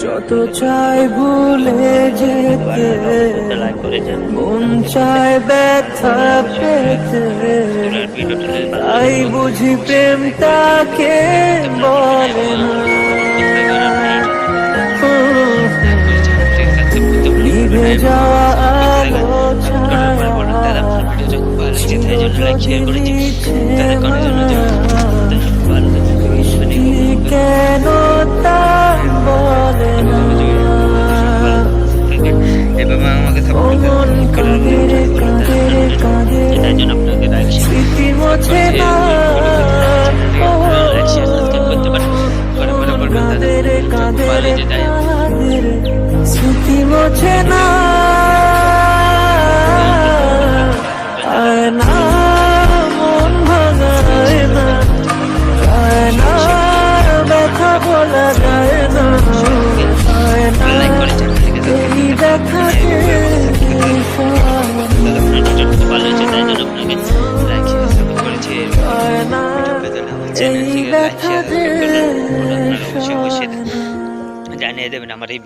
যত চাই ভুলে যেতে, মন চায় ব্যথা পেতে, তাই বুঝি প্রেম তাকে বলে না। নিভে যাওয়া আলো কেন তা বলে না। মন কাঁদে কাঁদে কাঁদে, স্মৃতি মোছে না। কাঁদে কাঁদে কাঁদে, স্মৃতি মোছে না। আয় না মন ভাঙায় না, আয় না ব্যথা বলা যায় না, আয় না এই দেখাতে জানিয়ে দেবেন আমার এই